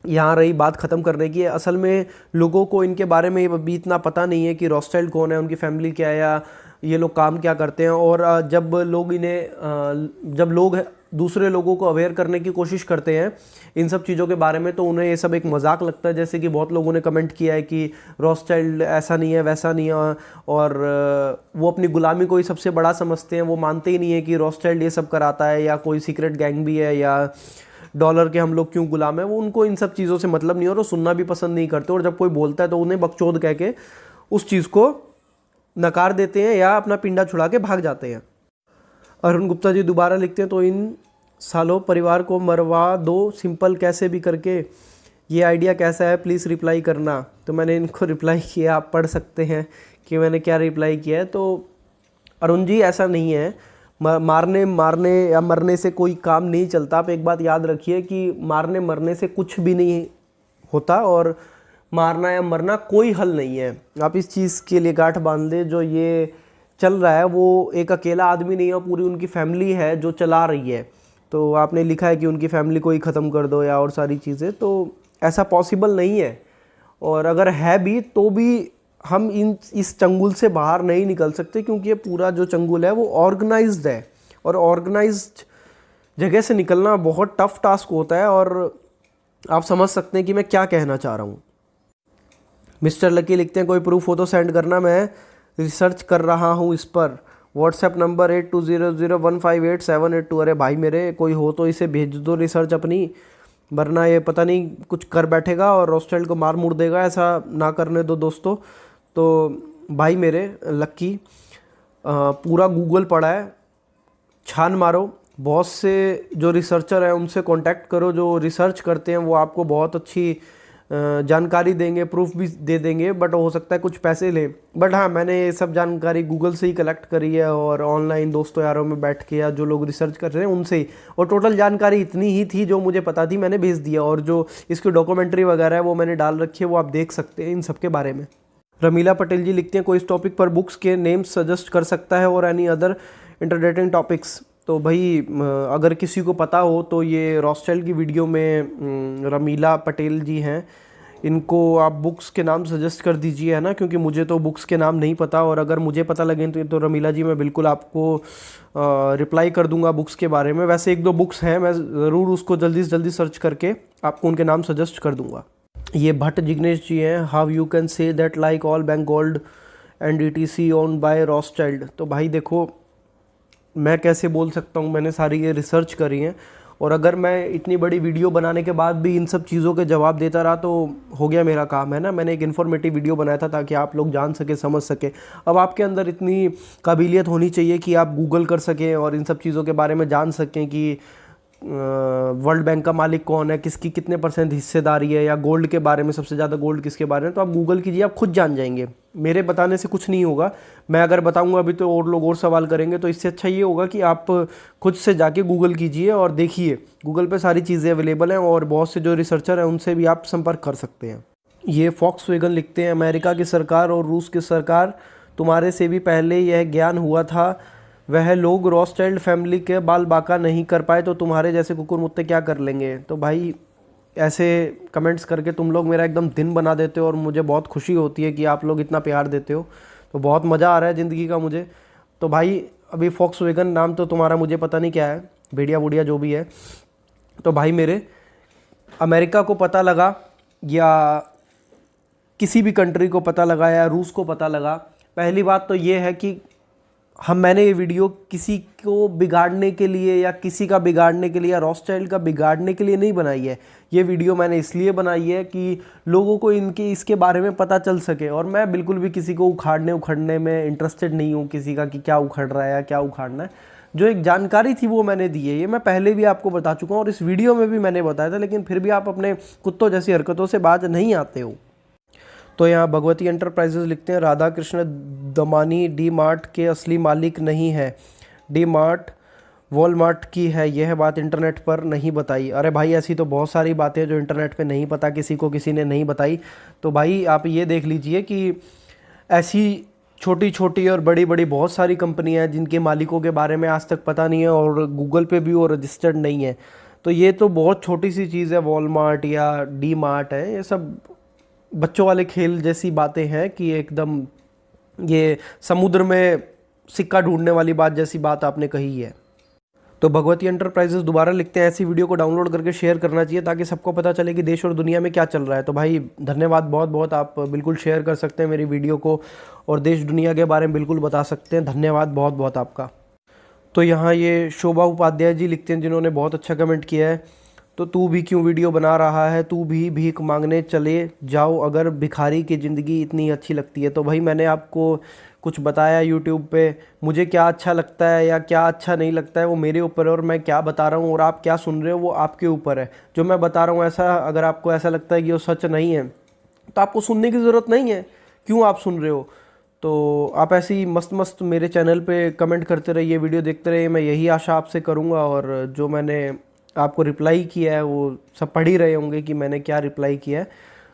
यहाँ रही बात ख़त्म करने की, असल में लोगों को इनके बारे में अभी इतना पता नहीं है कि रोथस्चाइल्ड कौन है, उनकी फैमिली क्या है या ये लोग काम क्या करते हैं। और जब लोग दूसरे लोगों को अवेयर करने की कोशिश करते हैं इन सब चीज़ों के बारे में तो उन्हें ये सब एक मजाक लगता है। जैसे कि बहुत लोगों ने कमेंट किया है कि रोथस्चाइल्ड ऐसा नहीं है, वैसा नहीं है, और वो अपनी गुलामी को ही सबसे बड़ा समझते हैं। वो मानते ही नहीं है कि रोथस्चाइल्ड ये सब कराता है या कोई सीक्रेट गैंग भी है या डॉलर के हम लोग क्यों गुलाम है। वो उनको इन सब चीज़ों से मतलब नहीं, और वो सुनना भी पसंद नहीं करते। और जब कोई बोलता है तो उन्हें बकचोद कह के उस चीज़ को नकार देते हैं या अपना पिंडा छुड़ा के भाग जाते हैं। अरुण गुप्ता जी दोबारा लिखते हैं, तो इन सालों परिवार को मरवा दो सिंपल कैसे भी करके। ये आइडिया कैसा है, प्लीज़ रिप्लाई करना। तो मैंने इनको रिप्लाई किया, आप पढ़ सकते हैं कि मैंने क्या रिप्लाई किया है। तो अरुण जी ऐसा नहीं है, मारने या मरने से कोई काम नहीं चलता। आप एक बात याद रखिए कि मारने मरने से कुछ भी नहीं होता और मारना या मरना कोई हल नहीं है। आप इस चीज़ के लिए गांठ बांध लें, जो ये चल रहा है वो एक अकेला आदमी नहीं है, पूरी उनकी फैमिली है जो चला रही है। तो आपने लिखा है कि उनकी फैमिली को ही ख़त्म कर दो या और सारी चीज़ें, तो ऐसा पॉसिबल नहीं है। और अगर है भी तो भी हम इस चंगुल से बाहर नहीं निकल सकते क्योंकि ये पूरा जो चंगुल है वो ऑर्गेनाइज्ड है और ऑर्गेनाइज्ड जगह से निकलना बहुत टफ टास्क होता है। और आप समझ सकते हैं कि मैं क्या कहना चाह रहा हूँ। मिस्टर लकी लिखते हैं, कोई प्रूफ हो तो सेंड करना, मैं रिसर्च कर रहा हूँ इस पर। WhatsApp number 8200158782। अरे भाई मेरे, कोई हो तो इसे भेज दो रिसर्च अपनी, वरना ये पता नहीं कुछ कर बैठेगा और रोथस्चाइल्ड को मार मुड़ देगा। ऐसा ना करने दो दोस्तों। तो भाई मेरे लक्की, पूरा गूगल पड़ा है, छान मारो, बहुत से जो रिसर्चर हैं उनसे कांटेक्ट करो। जो रिसर्च करते हैं वो आपको बहुत अच्छी जानकारी देंगे, प्रूफ भी दे देंगे, बट हो सकता है कुछ पैसे लें। बट हाँ, मैंने ये सब जानकारी गूगल से ही कलेक्ट करी है और ऑनलाइन दोस्तों यारों में बैठ के या जो लोग रिसर्च कर रहे हैं उनसे ही। और टोटल जानकारी इतनी ही थी जो मुझे पता थी, मैंने भेज दिया। और जो इसकी डॉक्यूमेंट्री वगैरह है वो मैंने डाल रखी है, वो आप देख सकते हैं इन सब के बारे में। रमीला पटेल जी लिखते हैं, कोई इस टॉपिक पर बुक्स के नेम्स सजेस्ट कर सकता है और एनी अदर इंटरटेनिंग टॉपिक्स। तो भाई अगर किसी को पता हो तो ये रोथस्चाइल्ड की वीडियो में रमीला पटेल जी हैं, इनको आप बुक्स के नाम सजेस्ट कर दीजिए, है ना, क्योंकि मुझे तो बुक्स के नाम नहीं पता। और अगर मुझे पता लगे तो रमीला जी मैं बिल्कुल आपको रिप्लाई कर दूंगा बुक्स के बारे में। वैसे 1-2 बुक्स हैं, मैं ज़रूर उसको जल्दी से जल्दी सर्च करके आपको उनके नाम सजेस्ट कर दूंगा। ये भट्ट जिग्नेश जी हैं, how you can say that like all bank gold and ETC owned by Rothschild. तो भाई देखो, मैं कैसे बोल सकता हूँ, मैंने सारी ये रिसर्च करी है। और अगर मैं इतनी बड़ी वीडियो बनाने के बाद भी इन सब चीज़ों के जवाब देता रहा तो हो गया मेरा काम, है ना। मैंने एक इन्फॉर्मेटिव वीडियो बनाया था ताकि आप लोग जान सके, समझ सके। अब आपके अंदर इतनी काबिलियत होनी चाहिए कि आप गूगल कर सकें और इन सब चीज़ों के बारे में जान सकें कि वर्ल्ड बैंक का मालिक कौन है, किसकी कितने % हिस्सेदारी है, या गोल्ड के बारे में सबसे ज़्यादा गोल्ड किसके बारे में, तो आप गूगल कीजिए, आप खुद जान जाएंगे। मेरे बताने से कुछ नहीं होगा, मैं अगर बताऊंगा अभी तो और लोग और सवाल करेंगे, तो इससे अच्छा ये होगा कि आप खुद से जाके गूगल कीजिए और देखिए, गूगल पे सारी चीज़ें अवेलेबल हैं और बहुत से जो रिसर्चर हैं उनसे भी आप संपर्क कर सकते हैं। ये फॉक्सवैगन लिखते हैं, अमेरिका की सरकार और रूस की सरकार तुम्हारे से भी पहले यह ज्ञान हुआ था, वह लोग रॉथस्चाइल्ड फैमिली के बाल बाका नहीं कर पाए तो तुम्हारे जैसे कुकुर मुत्ते क्या कर लेंगे। तो भाई ऐसे कमेंट्स करके तुम लोग मेरा एकदम दिन बना देते हो और मुझे बहुत खुशी होती है कि आप लोग इतना प्यार देते हो, तो बहुत मज़ा आ रहा है ज़िंदगी का मुझे। तो भाई अभी फॉक्सवैगन नाम तो तुम्हारा मुझे पता नहीं क्या है, भेड़िया वुड़िया जो भी है, तो भाई मेरे अमेरिका को पता लगा या किसी भी कंट्री को पता लगा या रूस को पता लगा, पहली बात तो ये है कि मैंने ये वीडियो किसी को बिगाड़ने के लिए या किसी का बिगाड़ने के लिए या रॉथस्चाइल्ड का बिगाड़ने के लिए नहीं बनाई है। ये वीडियो मैंने इसलिए बनाई है कि लोगों को इसके बारे में पता चल सके, और मैं बिल्कुल भी किसी को उखाड़ने में इंटरेस्टेड नहीं हूँ, किसी का कि क्या उखड़ रहा है या क्या उखाड़ना है। जो एक जानकारी थी वो मैंने दी है, ये मैं पहले भी आपको बता चुका हूँ और इस वीडियो में भी मैंने बताया था, लेकिन फिर भी आप अपने कुत्तों जैसी हरकतों से बाज नहीं आते हो। तो यहाँ भगवती एंटरप्राइजेज लिखते हैं, राधा कृष्ण दमानी डी मार्ट के असली मालिक नहीं है, डी मार्ट वॉलमार्ट की है, यह बात इंटरनेट पर नहीं बताई। अरे भाई ऐसी तो बहुत सारी बातें जो इंटरनेट पे नहीं पता किसी को, किसी ने नहीं बताई। तो भाई आप ये देख लीजिए कि ऐसी छोटी छोटी और बड़ी बड़ी बहुत सारी कंपनियां हैं जिनके मालिकों के बारे में आज तक पता नहीं है और गूगल पे भी वो रजिस्टर्ड नहीं है। तो ये तो बहुत छोटी सी चीज़ है, वॉलमार्ट या डी मार्ट है, ये सब बच्चों वाले खेल जैसी बातें हैं कि एकदम ये समुद्र में सिक्का ढूंढने वाली बात जैसी बात आपने कही है। तो भगवती एंटरप्राइजेस दोबारा लिखते हैं, ऐसी वीडियो को डाउनलोड करके शेयर करना चाहिए ताकि सबको पता चले कि देश और दुनिया में क्या चल रहा है। तो भाई धन्यवाद बहुत बहुत, आप बिल्कुल शेयर कर सकते हैं मेरी वीडियो को और देश दुनिया के बारे में बिल्कुल बता सकते हैं। धन्यवाद बहुत बहुत आपका। तो यहाँ ये शोभा उपाध्याय जी लिखते हैं जिन्होंने बहुत अच्छा कमेंट किया है, तो तू भी क्यों वीडियो बना रहा है, तू भी भीख मांगने चले जाओ अगर भिखारी की ज़िंदगी इतनी अच्छी लगती है। तो भाई मैंने आपको कुछ बताया यूट्यूब पे, मुझे क्या अच्छा लगता है या क्या अच्छा नहीं लगता है वो मेरे ऊपर है, और मैं क्या बता रहा हूँ और आप क्या सुन रहे हो वो आपके ऊपर है। जो मैं बता रहा हूँ ऐसा अगर आपको ऐसा लगता है कि वो सच नहीं है तो आपको सुनने की ज़रूरत नहीं है, क्यों आप सुन रहे हो। तो आप ऐसे ही मस्त मस्त मेरे चैनल पे कमेंट करते रहिए, वीडियो देखते रहिए, मैं यही आशा आपसे करूँगा। और जो मैंने आपको रिप्लाई किया है वो सब पढ़ ही रहे होंगे कि मैंने क्या रिप्लाई किया है।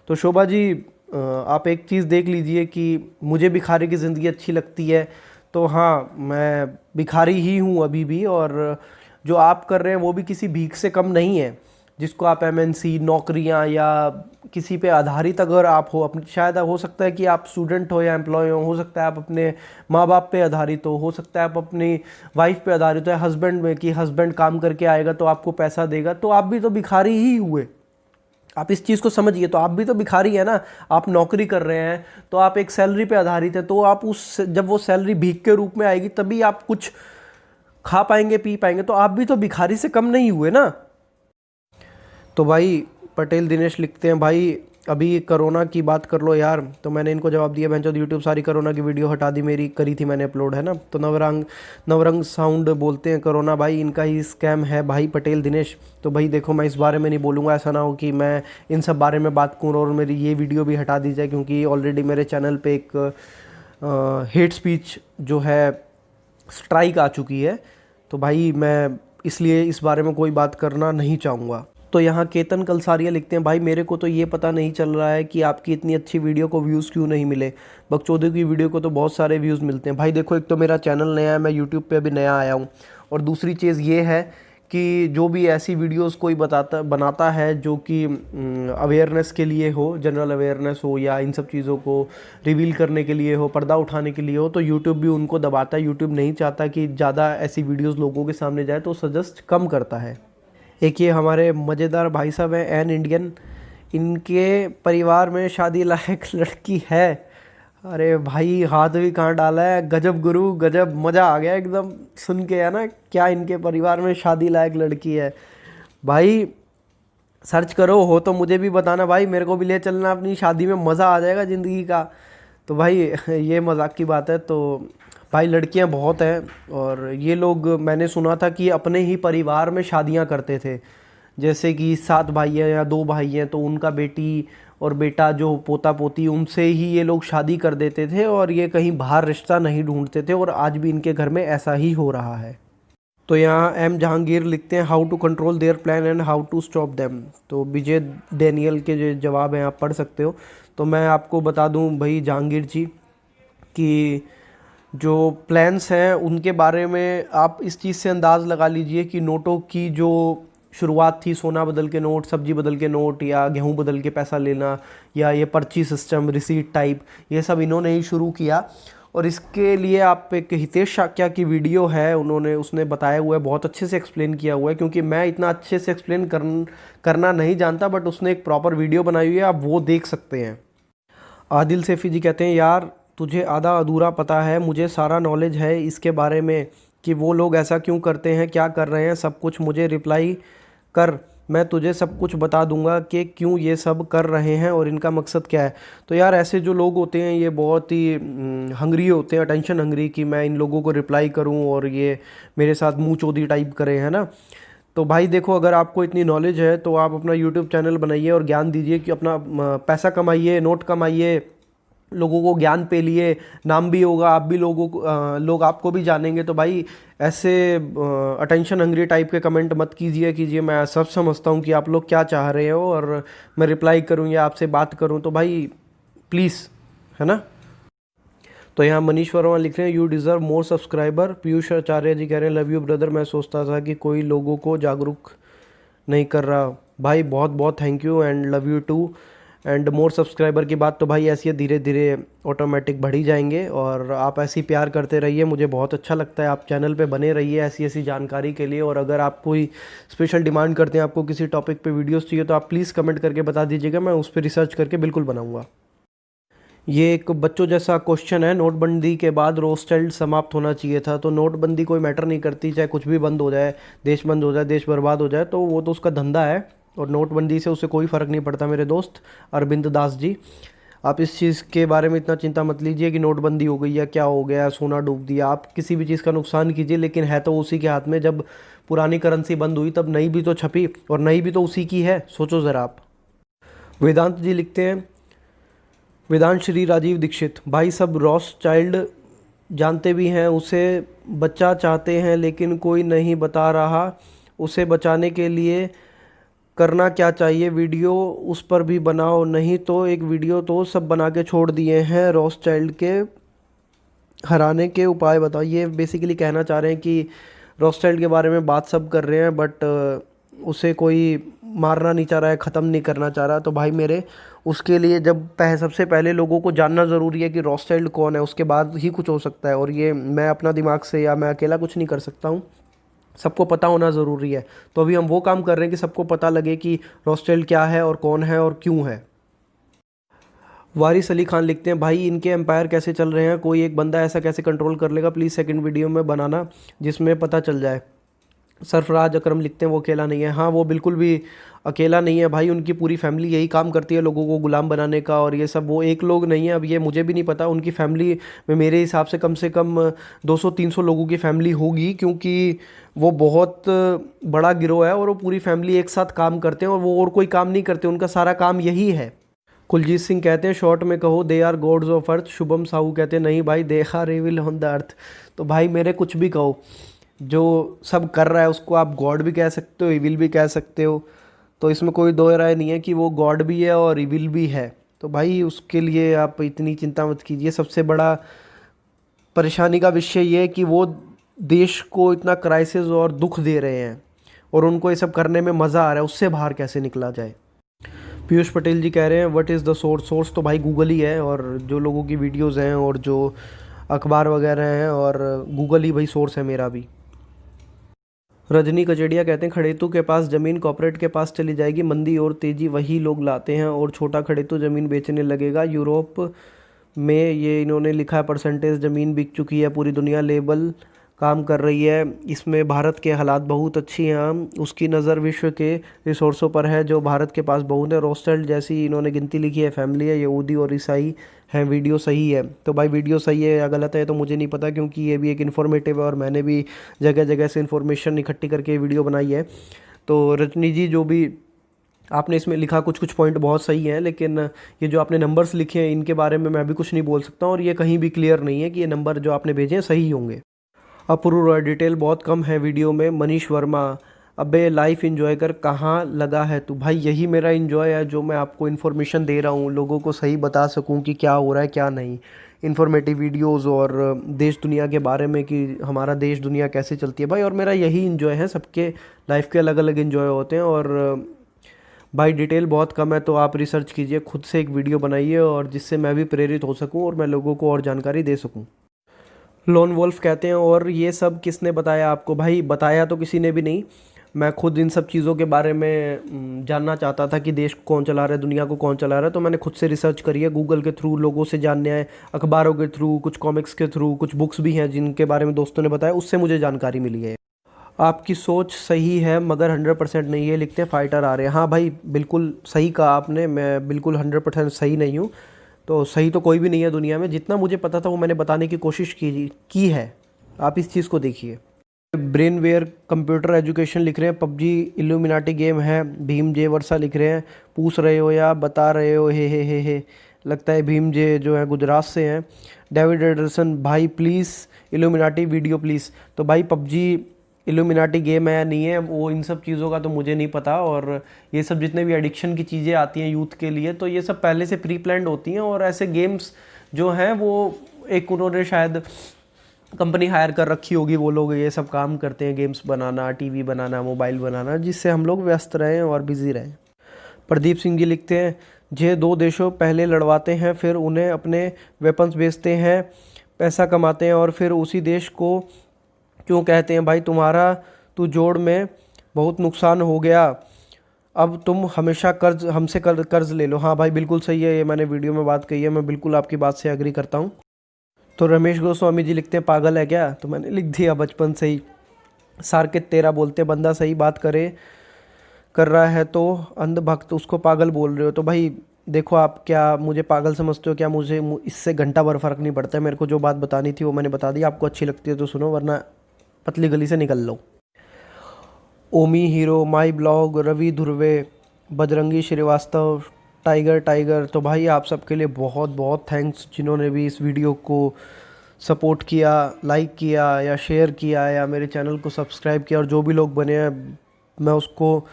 तो शोभा जी आप एक चीज़ देख लीजिए कि मुझे भिखारी की ज़िंदगी अच्छी लगती है, तो हाँ मैं भिखारी ही हूँ अभी भी, और जो आप कर रहे हैं वो भी किसी भीख से कम नहीं है। जिसको आप एमएनसी नौकरियां या किसी पे आधारित अगर आप हो, अपनी शायद हो सकता है कि आप स्टूडेंट हो या एम्प्लॉय हो सकता है आप अपने माँ बाप पे आधारित हो सकता है आप अपनी वाइफ पे आधारित हो या हस्बैंड में, कि हस्बैंड काम करके आएगा तो आपको पैसा देगा, तो आप भी तो भिखारी ही हुए। आप इस चीज़ को समझिए, तो आप भी तो भिखारी है ना, आप नौकरी कर रहे हैं तो आप एक सैलरी पे आधारित है, तो आप उस जब वो सैलरी भीख के रूप में आएगी तभी आप कुछ खा पाएंगे पी पाएंगे, तो आप भी तो भिखारी से कम नहीं हुए ना। तो भाई पटेल दिनेश लिखते हैं, भाई अभी कोरोना की बात कर लो यार। तो मैंने इनको जवाब दिया, भैंचो यूट्यूब सारी कोरोना की वीडियो हटा दी, मेरी करी थी मैंने अपलोड, है ना। तो नवरंग साउंड बोलते हैं कोरोना भाई इनका ही स्कैम है भाई पटेल दिनेश। तो भाई देखो मैं इस बारे में नहीं बोलूँगा, ऐसा ना हो कि मैं इन सब बारे में बात करूँ और मेरी ये वीडियो भी हटा दी जाए, क्योंकि ऑलरेडी मेरे चैनल पर एक हेट स्पीच जो है स्ट्राइक आ चुकी है। तो भाई मैं इसलिए इस बारे में कोई बात करना नहीं चाहूँगा। तो यहाँ केतन कलसारिया लिखते हैं, भाई मेरे को तो ये पता नहीं चल रहा है कि आपकी इतनी अच्छी वीडियो को व्यूज़ क्यों नहीं मिले। बकचोदी की वीडियो को तो बहुत सारे व्यूज़ मिलते हैं। भाई देखो एक तो मेरा चैनल नया है, मैं यूट्यूब पे अभी नया आया हूँ, और दूसरी चीज़ ये है कि जो भी ऐसी वीडियोस कोई बनाता है जो कि अवेयरनेस के लिए हो, जनरल अवेयरनेस हो या इन सब चीज़ों को रिवील करने के लिए हो, पर्दा उठाने के लिए हो, तो यूट्यूब भी उनको दबाता है। यूट्यूब नहीं चाहता कि ज़्यादा ऐसी वीडियोस लोगों के सामने जाए, तो सजेस्ट कम करता है। एक ये हमारे मज़ेदार भाई साहब हैं एन इंडियन, इनके परिवार में शादी लायक लड़की है। अरे भाई हाथ भी कहाँ डाला है, गजब गुरु गजब, मज़ा आ गया एकदम सुन के, है ना। क्या इनके परिवार में शादी लायक लड़की है? भाई सर्च करो, हो तो मुझे भी बताना भाई, मेरे को भी ले चलना अपनी शादी में, मज़ा आ जाएगा ज़िंदगी का। तो भाई ये मजाक की बात है। तो भाई लड़कियां बहुत हैं और ये लोग, मैंने सुना था कि अपने ही परिवार में शादियां करते थे। जैसे कि 7 भाई हैं या 2 भाई हैं तो उनका बेटी और बेटा जो पोता पोती उनसे ही ये लोग शादी कर देते थे और ये कहीं बाहर रिश्ता नहीं ढूंढते थे, और आज भी इनके घर में ऐसा ही हो रहा है। तो यहाँ एम जहांगीर लिखते हैं how to control their plan and how to stop them. तो विजय डैनियल के जो जवाब हैं आप पढ़ सकते हो। तो मैं आपको बता दूं भाई जहांगीर जी कि जो प्लान्स हैं उनके बारे में आप इस चीज़ से अंदाज़ लगा लीजिए कि नोटों की जो शुरुआत थी, सोना बदल के नोट, सब्जी बदल के नोट, या गेहूं बदल के पैसा लेना, या ये पर्ची सिस्टम, रिसीट टाइप, ये सब इन्होंने ही शुरू किया। और इसके लिए आप एक हितेश शाक्या की वीडियो है, उन्होंने उसने बताया हुआ है, बहुत अच्छे से एक्सप्लेन किया हुआ है, क्योंकि मैं इतना अच्छे से एक्सप्लेन करना नहीं जानता, बट उसने एक प्रॉपर वीडियो बनाई हुई है, आप वो देख सकते हैं। आदिल सैफी जी कहते हैं यार तुझे आधा अधूरा पता है, मुझे सारा नॉलेज है इसके बारे में कि वो लोग ऐसा क्यों करते हैं, क्या कर रहे हैं, सब कुछ मुझे रिप्लाई कर, मैं तुझे सब कुछ बता दूंगा कि क्यों ये सब कर रहे हैं और इनका मकसद क्या है। तो यार ऐसे जो लोग होते हैं ये बहुत ही हंग्री होते हैं, अटेंशन हंग्री, कि मैं इन लोगों को रिप्लाई करूं और ये मेरे साथ मुंह चोदी टाइप करें, है ना। तो भाई देखो, अगर आपको इतनी नॉलेज है तो आप अपना यूट्यूब चैनल बनाइए और ज्ञान दीजिए, कि अपना पैसा कमाइए, नोट कमाइए, लोगों को ज्ञान पे लिए, नाम भी होगा, आप भी लोगों को लोग आपको भी जानेंगे। तो भाई ऐसे अटेंशन हंग्री टाइप के कमेंट मत कीजिए। मैं सब समझता हूँ कि आप लोग क्या चाह रहे हो और मैं रिप्लाई करूँ या आपसे बात करूँ, तो भाई प्लीज़, है ना। तो यहाँ मनीष वर्मा लिख रहे हैं you deserve more subscriber. Piyush Acharya ji कह रहे हैं लव यू ब्रदर, मैं सोचता था कि कोई लोगों को जागरूक नहीं कर रहा। भाई बहुत बहुत thank you and love you too. And more subscriber की बात तो भाई ऐसी है, धीरे धीरे ऑटोमेटिक बढ़ ही जाएंगे, और आप ऐसे ही प्यार करते रहिए, मुझे बहुत अच्छा लगता है। आप चैनल पे बने रहिए ऐसी ऐसी जानकारी के लिए, और अगर आप कोई स्पेशल डिमांड करते हैं, आपको किसी टॉपिक पे वीडियोस चाहिए, तो आप प्लीज़ कमेंट करके बता दीजिएगा, मैं उस पर रिसर्च करके बिल्कुल बनाऊँगा। ये एक बच्चों जैसा क्वेश्चन है, नोटबंदी के बाद रोस्टेल्ड समाप्त होना चाहिए था। तो नोटबंदी कोई मैटर नहीं करती, चाहे कुछ भी बंद हो जाए, देश बंद हो जाए, देश बर्बाद हो जाए, तो वो तो उसका धंधा है, और नोटबंदी से उसे कोई फ़र्क नहीं पड़ता। मेरे दोस्त अरविंद दास जी, आप इस चीज़ के बारे में इतना चिंता मत लीजिए कि नोटबंदी हो गई या क्या हो गया, सोना डूब दिया। आप किसी भी चीज़ का नुकसान कीजिए, लेकिन है तो उसी के हाथ में। जब पुरानी करेंसी बंद हुई तब नई भी तो छपी, और नई भी तो उसी की है, सोचो ज़रा आप। वेदांत जी लिखते हैं वेदांत श्री राजीव दीक्षित, भाई सब रॉस चाइल्ड जानते भी हैं, उसे बच्चा चाहते हैं लेकिन कोई नहीं बता रहा, उसे बचाने के लिए करना क्या चाहिए। वीडियो उस पर भी बनाओ, नहीं तो एक वीडियो तो सब बना के छोड़ दिए हैं, रॉस चाइल्ड के हराने के उपाय बताओ। ये बेसिकली कहना चाह रहे हैं कि रॉस चाइल्ड के बारे में बात सब कर रहे हैं, बट उसे कोई मारना नहीं चाह रहा है, ख़त्म नहीं करना चाह रहा। तो भाई मेरे, उसके लिए जब सबसे पहले लोगों को जानना ज़रूरी है कि रॉस्टाइल्ड कौन है, उसके बाद ही कुछ हो सकता है। और ये मैं अपना दिमाग से या मैं अकेला कुछ नहीं कर सकता हूँ, सबको पता होना ज़रूरी है। तो अभी हम वो काम कर रहे हैं कि सबको पता लगे कि रॉस्टाइल्ड क्या है और कौन है और क्यों है। वारिस अली खान लिखते हैं भाई इनके एम्पायर कैसे चल रहे हैं, कोई एक बंदा ऐसा कैसे कंट्रोल कर लेगा, प्लीज़ सेकंड वीडियो में बनाना जिसमें पता चल जाए। सरफराज अकरम लिखते हैं वो अकेला नहीं है। हाँ, वो बिल्कुल भी अकेला नहीं है भाई, उनकी पूरी फैमिली यही काम करती है, लोगों को गुलाम बनाने का, और ये सब वो एक लोग नहीं है। अब ये मुझे भी नहीं पता, उनकी फैमिली में मेरे हिसाब से कम 200-300 लोगों की फैमिली होगी, क्योंकि वो बहुत बड़ा गिरोह है और वो पूरी फैमिली एक साथ काम करते हैं, और वो और कोई काम नहीं करते, उनका सारा काम यही है। कुलजीत सिंह कहते हैं शॉर्ट में कहो they are gods of earth. Shubham Sahu कहते हैं नहीं भाई, they are evil on the earth. तो भाई मेरे कुछ भी कहो, जो सब कर रहा है उसको आप गॉड भी कह सकते हो, इविल भी कह सकते हो, तो इसमें कोई दो राय नहीं है कि वो गॉड भी है और इविल भी है। तो भाई उसके लिए आप इतनी चिंता मत कीजिए। सबसे बड़ा परेशानी का विषय ये है कि वो देश को इतना क्राइसिस और दुख दे रहे हैं, और उनको ये सब करने में मज़ा आ रहा है, उससे बाहर कैसे निकला जाए। पीयूष पटेल जी कह रहे हैं what is the source. Source तो भाई गूगल ही है, और जो लोगों की वीडियोज़ हैं और जो अखबार वगैरह हैं, और गूगल ही भाई सोर्स है मेरा भी। रजनी कचेड़िया कहते हैं खड़ेतू के पास ज़मीन कॉर्पोरेट के पास चली जाएगी, मंदी और तेज़ी वही लोग लाते हैं, और छोटा खड़ेतू ज़मीन बेचने लगेगा। यूरोप में ये इन्होंने लिखा है परसेंटेज ज़मीन बिक चुकी है, पूरी दुनिया लेबल काम कर रही है। इसमें भारत के हालात बहुत अच्छी हैं, उसकी नज़र विश्व के रिसोर्सों पर है जो भारत के पास बहुत है। रोस्टेल्ड जैसी इन्होंने गिनती लिखी है, फैमिली है, यहूदी और ईसाई हैं। वीडियो सही है। तो भाई वीडियो सही है या गलत है तो मुझे नहीं पता, क्योंकि ये भी एक इन्फॉर्मेटिव है और मैंने भी जगह जगह से इन्फॉर्मेशन इकट्ठी करके वीडियो बनाई है। तो रजनी जी, जो भी आपने इसमें लिखा कुछ कुछ पॉइंट बहुत सही हैं, लेकिन ये जो आपने नंबर्स लिखे हैं इनके बारे में मैं भी कुछ नहीं बोल सकता, और ये कहीं भी क्लियर नहीं है कि ये नंबर जो आपने भेजे हैं सही होंगे। अपूर्व रॉय, डिटेल बहुत कम है वीडियो में। मनीष वर्मा, अबे लाइफ एंजॉय कर, कहाँ लगा है तू? भाई यही मेरा एंजॉय है, जो मैं आपको इन्फॉर्मेशन दे रहा हूँ, लोगों को सही बता सकूँ कि क्या हो रहा है क्या नहीं। इन्फॉर्मेटिव वीडियोस और देश दुनिया के बारे में कि हमारा देश दुनिया कैसे चलती है भाई, और मेरा यही एंजॉय है। सबके लाइफ के अलग अलग एंजॉय होते हैं, और भाई डिटेल बहुत कम है, तो आप रिसर्च कीजिए, खुद से एक वीडियो बनाइए, और जिससे मैं भी प्रेरित हो सकूं और मैं लोगों को और जानकारी दे सकूं। लोन वोल्फ कहते हैं, और ये सब किसने बताया आपको? भाई बताया तो किसी ने भी नहीं, मैं खुद इन सब चीज़ों के बारे में जानना चाहता था कि देश को कौन चला रहा है, दुनिया को कौन चला रहा है, तो मैंने खुद से रिसर्च करी है, गूगल के थ्रू, लोगों से जानने आए, अखबारों के थ्रू, कुछ कॉमिक्स के थ्रू, कुछ बुक्स भी हैं जिनके बारे में दोस्तों ने बताया, उससे मुझे जानकारी मिली है। आपकी सोच सही है मगर 100% नहीं है, लिखते हैं फाइटर आ रहे हैं। हाँ भाई बिल्कुल सही कहा आपने, मैं बिल्कुल 100% सही नहीं हूँ। तो सही तो कोई भी नहीं है दुनिया में, जितना मुझे पता था वो मैंने बताने की कोशिश की है। आप इस चीज़ को देखिए। ब्रेनवेयर कंप्यूटर एजुकेशन लिख रहे हैं, पबजी इल्यूमिनाटी गेम है। भीम जे वर्षा लिख रहे हैं, पूछ रहे हो या बता रहे हो? हे। लगता है भीम जे जो है गुजरात से हैं। डेविड एडरसन, भाई प्लीज़ इल्यूमिनाटी वीडियो प्लीज़। तो भाई पबजी इल्यूमिनाटी गेम है या नहीं है, वो इन सब चीज़ों का तो मुझे नहीं पता। और ये सब जितने भी एडिक्शन की चीज़ें आती हैं यूथ के लिए, तो ये सब पहले से प्री प्लान्ड होती हैं, और ऐसे गेम्स जो हैं वो एक उन्होंने शायद कंपनी हायर कर रखी होगी, वो लोग ये सब काम करते हैं, गेम्स बनाना, टीवी बनाना, मोबाइल बनाना, जिससे हम लोग व्यस्त रहें और बिजी रहें। प्रदीप सिंह जी लिखते हैं, जे दो देशों पहले लड़वाते हैं, फिर उन्हें अपने वेपन्स बेचते हैं, पैसा कमाते हैं, और फिर उसी देश को क्यों कहते हैं भाई तुम्हारा तू जोड़ में बहुत नुकसान हो गया, अब तुम हमेशा हमसे कर्ज ले लो। हाँ भाई बिल्कुल सही है, ये मैंने वीडियो में बात कही है, मैं बिल्कुल आपकी बात से एग्री करता हूँ। तो रमेश गोस्वामी जी लिखते हैं, पागल है क्या? तो मैंने लिख दिया बचपन से ही। सार्कित तेरा बोलते, बंदा सही बात कर रहा है तो अंधभक्त उसको पागल बोल रहे हो। तो भाई देखो, आप क्या मुझे पागल समझते हो क्या? मुझे इससे घंटा भर फ़र्क नहीं पड़ता है। मेरे को जो बात बतानी थी वो मैंने बता दी, आपको अच्छी लगती है तो सुनो, वरना पतली गली से निकल लो। Omi hero, my blog, Ravi Dhurve, Bajrangi Shrivastava, tiger. तो भाई आप सबके लिए बहुत बहुत थैंक्स, जिन्होंने भी इस वीडियो को सपोर्ट किया, लाइक किया या शेयर किया या मेरे चैनल को सब्सक्राइब किया, और जो भी लोग बने हैं मैं उसको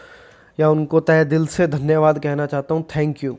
या उनको तहे दिल से धन्यवाद कहना चाहता हूँ। Thank you.